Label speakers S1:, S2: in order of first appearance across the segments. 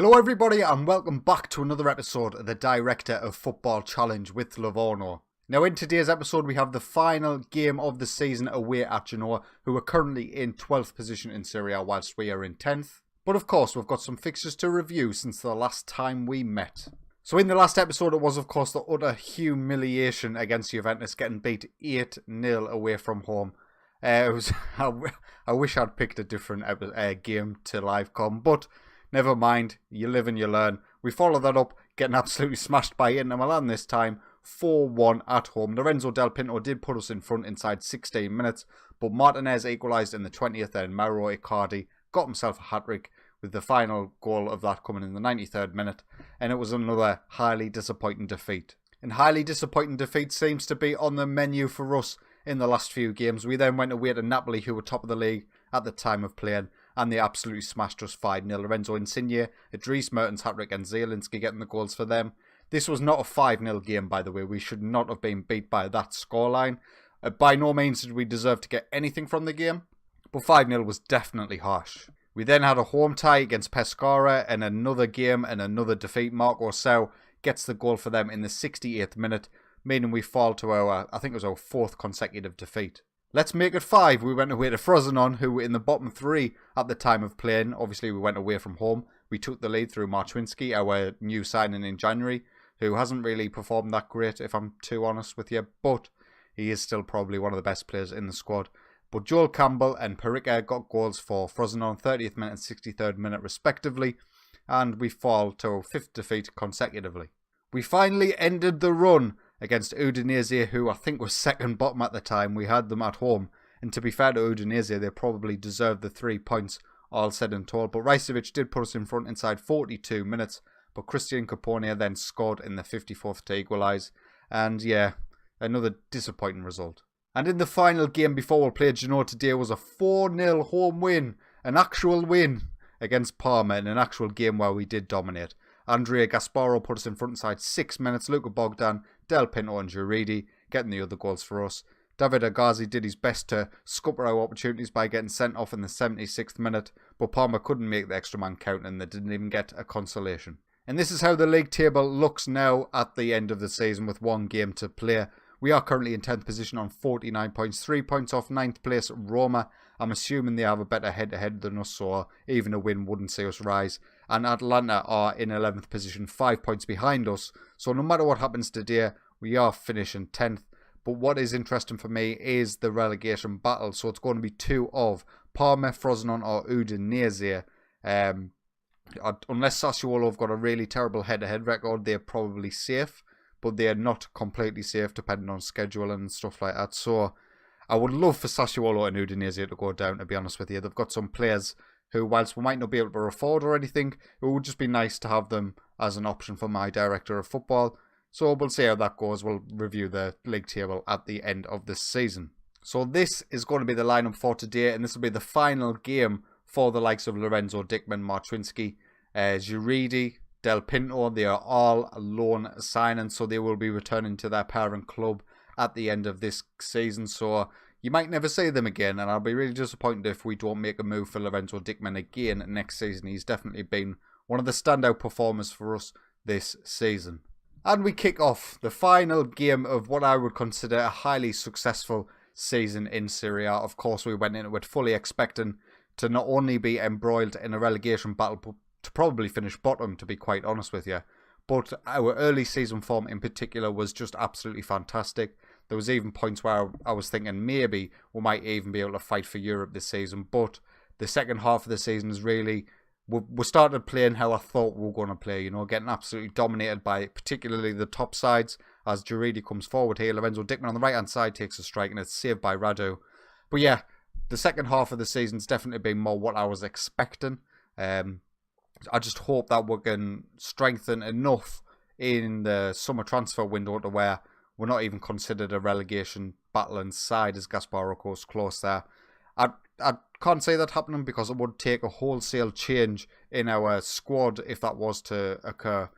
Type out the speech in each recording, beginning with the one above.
S1: Hello everybody and welcome back to another episode of the Director of Football Challenge with Livorno. Now in today's episode we have the final game of the season away at Genoa, who are currently in 12th position in Serie A whilst we are in 10th. But of course we've got some fixtures to review since the last time we met. So in the last episode it was of course the utter humiliation against Juventus, getting beat 8-0 away from home. I wish I'd picked a different game to live com, but never mind, you live and you learn. We followed that up, getting absolutely smashed by Inter Milan this time, 4-1 at home. Lorenzo Del Pinto did put us in front inside 16 minutes, but Martinez equalised in the 20th and Mauro Icardi got himself a hat-trick, with the final goal of that coming in the 93rd minute, and it was another highly disappointing defeat. And highly disappointing defeat seems to be on the menu for us in the last few games. We then went away to Napoli, who were top of the league at the time of playing, and they absolutely smashed us 5-0. Lorenzo Insigne, Idris Mertens hat-trick and Zielinski getting the goals for them. This was not a 5-0 game, by the way. We should not have been beat by that scoreline. By no means did we deserve to get anything from the game, but 5-0 was definitely harsh. We then had a home tie against Pescara and another game and another defeat. Marco Sau gets the goal for them in the 68th minute, meaning we fall to our, I think it was our 4th consecutive defeat. Let's make it 5. We went away to Frosinone, who were in the bottom 3 at the time of playing. Obviously, we went away from home. We took the lead through Marczewski, our new signing in January, who hasn't really performed that great, if I'm too honest with you, but he is still probably one of the best players in the squad. But Joel Campbell and Perica got goals for Frosinone, 30th minute and 63rd minute respectively, and we fall to our 5th defeat consecutively. We finally ended the run against Udinese, who I think was second bottom at the time. We had them at home, and to be fair to Udinese, they probably deserved the 3 points, all said and told. But Rajcevic did put us in front inside 42 minutes, but Christian Caponia then scored in the 54th to equalise, and yeah, another disappointing result. And in the final game before we played Genoa today was a 4-0 home win, an actual win against Parma in an actual game where we did dominate. Andrea Gasparo put us in front inside 6 minutes, Luca Bogdan, Del Pinto and Giuridi getting the other goals for us. David Agazi did his best to scupper our opportunities by getting sent off in the 76th minute, but Parma couldn't make the extra man count and they didn't even get a consolation. And this is how the league table looks now at the end of the season with one game to play. We are currently in 10th position on 49 points, 3 points off 9th place Roma. I'm assuming they have a better head-to-head than us, so even a win wouldn't see us rise. And Atlanta are in 11th position, 5 points behind us. So no matter what happens today, we are finishing 10th. But what is interesting for me is the relegation battle. So it's going to be 2 of Parma, Frosinone or Udinese. Unless Sassuolo have got a really terrible head-to-head record, they're probably safe. But they are not completely safe depending on schedule and stuff like that. So I would love for Sassuolo and Udinese to go down, to be honest with you. They've got some players who, whilst we might not be able to afford or anything, it would just be nice to have them as an option for my director of football. So we'll see how that goes. We'll review the league table at the end of this season. So this is going to be the lineup for today, and this will be the final game for the likes of Lorenzo Dickman, Marczewski, Giuridi, Del Pinto. They are all loan signings, so they will be returning to their parent club at the end of this season. So you might never see them again, and I'll be really disappointed if we don't make a move for Lorenzo Dickman again next season. He's definitely been one of the standout performers for us this season. And we kick off the final game of what I would consider a highly successful season in Serie A. Of course, we went into it fully expecting to not only be embroiled in a relegation battle, but to probably finish bottom, to be quite honest with you. But our early season form in particular was just absolutely fantastic. There was even points where I was thinking maybe we might even be able to fight for Europe this season. But the second half of the season is really, we started playing how I thought we were going to play. You know, getting absolutely dominated by particularly the top sides as Giuridi comes forward here. Lorenzo Dickman on the right hand side takes a strike and it's saved by Radu. But yeah, the second half of the season's definitely been more what I was expecting. I just hope that we can strengthen enough in the summer transfer window to where we're not even considered a relegation battling side, as Gasparo goes close there. I can't say that happening because it would take a wholesale change in our squad if that was to occur.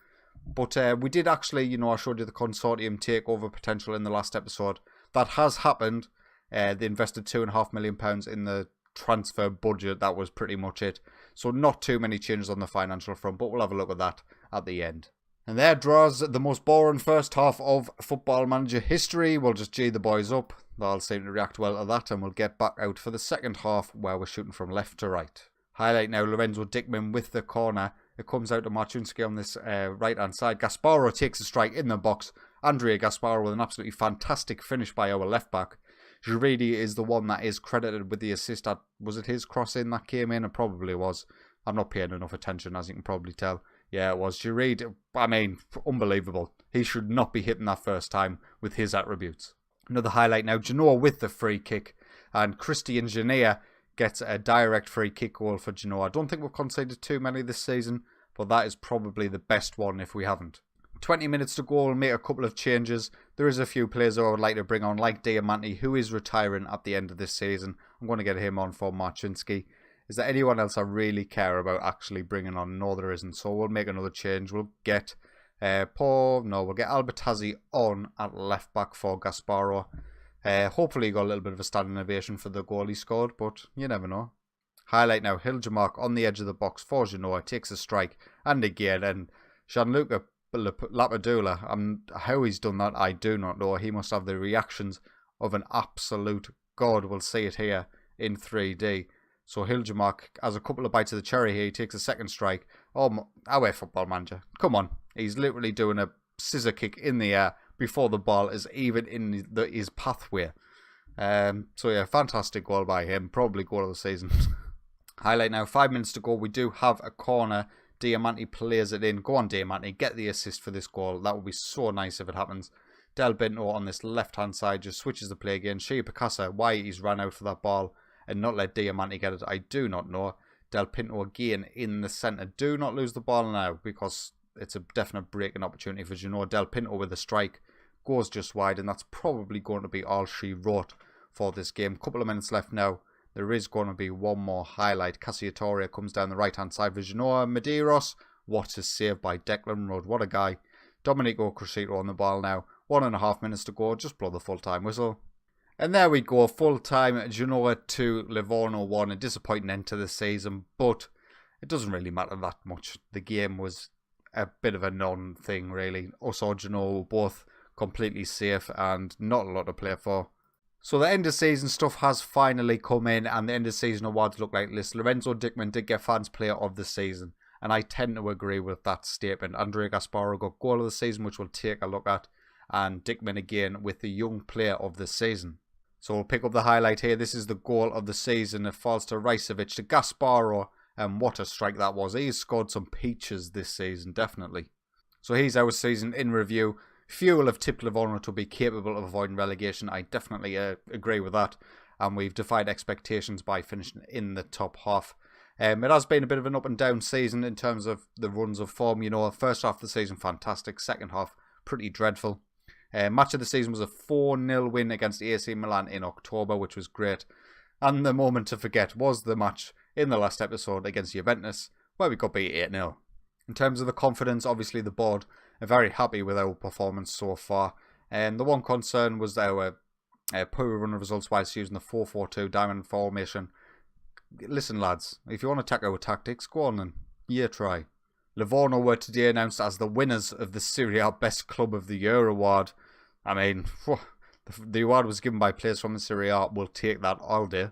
S1: But we did actually, you know, I showed you the consortium takeover potential in the last episode. That has happened. They invested £2.5 million in the transfer budget. That was pretty much it. So not too many changes on the financial front, but we'll have a look at that at the end. And there draws the most boring first half of Football Manager history. We'll just G the boys up. They'll seem to react well to that, and we'll get back out for the second half where we're shooting from left to right. Highlight now, Lorenzo Dickman with the corner. It comes out to Marczynski on this right-hand side. Gasparo takes a strike in the box. Andrea Gasparo with an absolutely fantastic finish by our left-back. Giridi is the one that is credited with the assist. Was it his cross-in that came in? It probably was. I'm not paying enough attention, as you can probably tell. Yeah, it was. Giridi, I mean, unbelievable. He should not be hitting that first time with his attributes. Another highlight now, Genoa with the free kick. And Christian Janea gets a direct free kick goal for Genoa. I don't think we've conceded too many this season, but that is probably the best one if we haven't. 20 minutes to go, we'll make a couple of changes. There is a few players I would like to bring on, like Diamanti, who is retiring at the end of this season. I'm going to get him on for Marczynski. Is there anyone else I really care about actually bringing on? No, there isn't. So we'll make another change. We'll get we'll get Albertazzi on at left back for Gasparo. Hopefully he got a little bit of a standing ovation for the goal he scored, but you never know. Highlight now, Hiljemark on the edge of the box for Genoa, takes a strike, and again, and Gianluca Lapadula, how he's done that, I do not know. He must have the reactions of an absolute god. We'll see it here in 3D. So Hiljemark has a couple of bites of the cherry here. He takes a second strike. Oh, our Football Manager. Come on. He's literally doing a scissor kick in the air before the ball is even in his pathway. So yeah, fantastic goal by him. Probably goal of the season. Highlight now, 5 minutes to go. We do have a corner. Diamanti plays it in. Go on, Diamanti. Get the assist for this goal. That would be so nice if it happens. Del Binto on this left-hand side just switches the play again. Shea Picasa, why he's ran out for that ball and not let Diamanti get it, I do not know. Del Pinto again in the centre. Do not lose the ball now because it's a definite breaking opportunity for Genoa. Del Pinto with a strike goes just wide, and that's probably going to be all she wrote for this game. Couple of minutes left now. There is going to be one more highlight. Cassiatoria comes down the right-hand side for Genoa. Medeiros, what a save by Declan Rudd. What a guy. Domenico Crescito on the ball now. 1.5 minutes to go. Just blow the full-time whistle. And there we go, full-time, Genoa 2, Livorno 1, a disappointing end to the season, but it doesn't really matter that much. The game was a bit of a non-thing, really. Us or Genoa were both completely safe and not a lot to play for. So the end-of-season stuff has finally come in, and the end-of-season awards look like this. Lorenzo Dickman did get Fans Player of the Season, and I tend to agree with that statement. Andrea Gasparo got Goal of the Season, which we'll take a look at, and Dickman again with the Young Player of the Season. So we'll pick up the highlight here. This is the goal of the season. It falls to Rajcevic, to Gasparo, and what a strike that was. He's scored some peaches this season, definitely. So here's our season in review. Few will have tipped Livorno to be capable of avoiding relegation. I definitely agree with that. And we've defied expectations by finishing in the top half. It has been a bit of an up and down season in terms of the runs of form. You know, first half of the season, fantastic. Second half, pretty dreadful. Match of the season was a 4-0 win against AC Milan in October, which was great. And the moment to forget was the match in the last episode against Juventus, where we got beat 8-0. In terms of the confidence, obviously the board are very happy with our performance so far. And the one concern was our poor run of results whilst using the 4-4-2 diamond formation. Listen, lads, if you want to attack our tactics, go on and try. Livorno were today announced as the winners of the Serie A Best Club of the Year award. I mean, the award was given by players from the Serie A. We'll take that all day.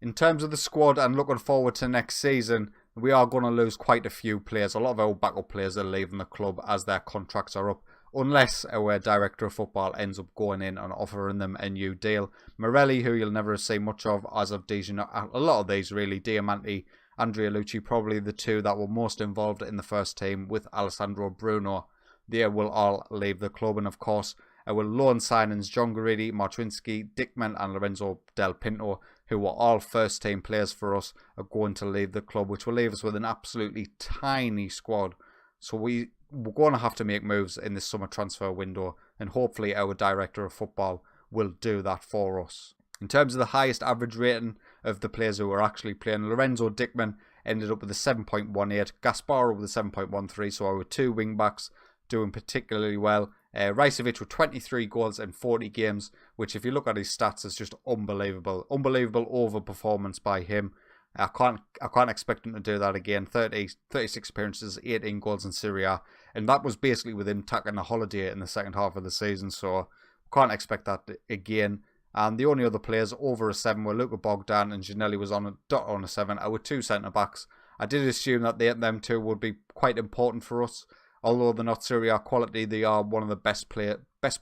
S1: In terms of the squad and looking forward to next season, we are going to lose quite a few players. A lot of our backup players are leaving the club as their contracts are up, unless our director of football ends up going in and offering them a new deal. Morelli, who you'll never see much of as of Dijon, a lot of these really, Diamanti, Andrea Lucci, probably the two that were most involved in the first team with Alessandro Bruno. They will all leave the club, and of course our loan signings, John Garidi, Marczynski, Dickman and Lorenzo Del Pinto, who were all first team players for us, are going to leave the club, which will leave us with an absolutely tiny squad. So we're going to have to make moves in this summer transfer window, and hopefully our director of football will do that for us. In terms of the highest average rating of the players who were actually playing, Lorenzo Dickman ended up with a 7.18, Gasparo with a 7.13, so our two wing-backs doing particularly well. Rajcevic with 23 goals in 40 games, which if you look at his stats is just unbelievable. Unbelievable overperformance by him. I can't expect him to do that again. 36 appearances, 18 goals in Serie A, and that was basically with him taking a holiday in the second half of the season, so can't expect that again. And the only other players over a 7 were Luka Bogdan and Giannelli was on a 7. Our 2 centre-backs. I did assume that them two would be quite important for us. Although they're not Serie A quality, they are one of the best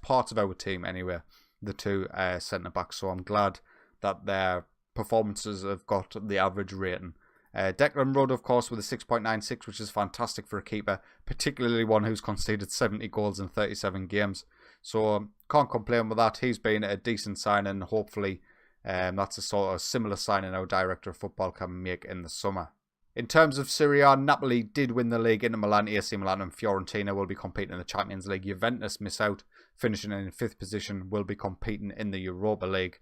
S1: parts of our team anyway, the 2 centre-backs. So I'm glad that their performances have got the average rating. Declan Rudd, of course, with a 6.96, which is fantastic for a keeper, particularly one who's conceded 70 goals in 37 games. So can't complain with that. He's been a decent signing, and hopefully that's a sort of similar signing our director of football can make in the summer. In terms of Serie A, Napoli did win the league. Inter Milan, AC Milan and Fiorentina will be competing in the Champions League. Juventus miss out, finishing in 5th position, will be competing in the Europa League.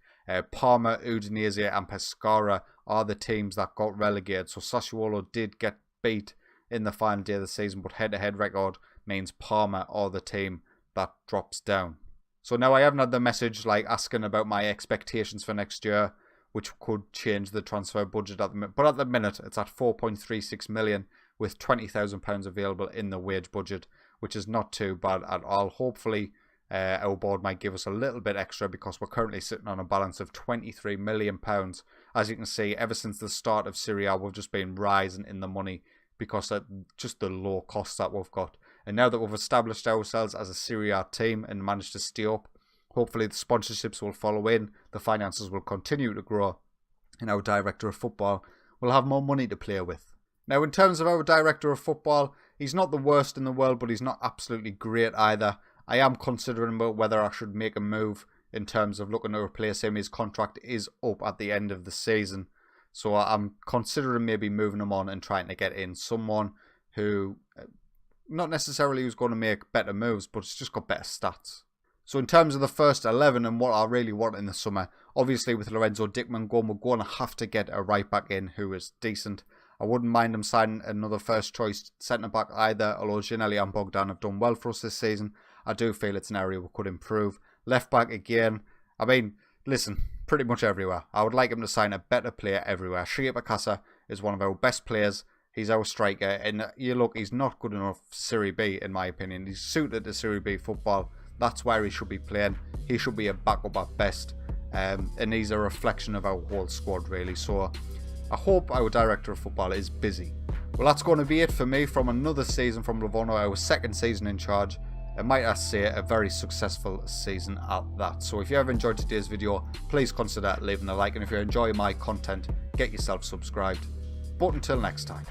S1: Parma, Udinese and Pescara are the teams that got relegated. So Sassuolo did get beat in the final day of the season, but head-to-head record means Parma are the team that drops down. So now I haven't had the message asking about my expectations for next year, which could change the transfer budget at the minute. But at the minute, it's at 4.36 million with £20,000 available in the wage budget, which is not too bad at all. Hopefully, our board might give us a little bit extra because we're currently sitting on a balance of £23 million. As you can see, ever since the start of Serie A, we've just been rising in the money because of just the low costs that we've got. And now that we've established ourselves as a Serie A team and managed to stay up, hopefully the sponsorships will follow in, the finances will continue to grow, and our director of football will have more money to play with. Now, in terms of our director of football, he's not the worst in the world, but he's not absolutely great either. I am considering whether I should make a move in terms of looking to replace him. His contract is up at the end of the season, so I'm considering maybe moving him on and trying to get in someone who, not necessarily who's going to make better moves, but it's just got better stats. So in terms of the first 11 and what I really want in the summer, obviously with Lorenzo Dickman gone, we're going to have to get a right back in who is decent. I wouldn't mind him signing another first choice centre back either, although Giannelli and Bogdan have done well for us this season. I do feel it's an area we could improve. Left back again, I mean, listen, pretty much everywhere. I would like him to sign a better player everywhere. Shia Bakasa is one of our best players. He's our striker, and you look, he's not good enough for Serie B in my opinion. He's suited to Serie B football. That's where he should be playing. He should be a backup at best. And he's a reflection of our whole squad, really. So I hope our director of football is busy. Well, that's going to be it for me from another season from Livorno, our second season in charge. I might say a very successful season at that. So if you have enjoyed today's video, please consider leaving a like. And if you enjoy my content, get yourself subscribed. But until next time,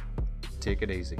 S1: take it easy.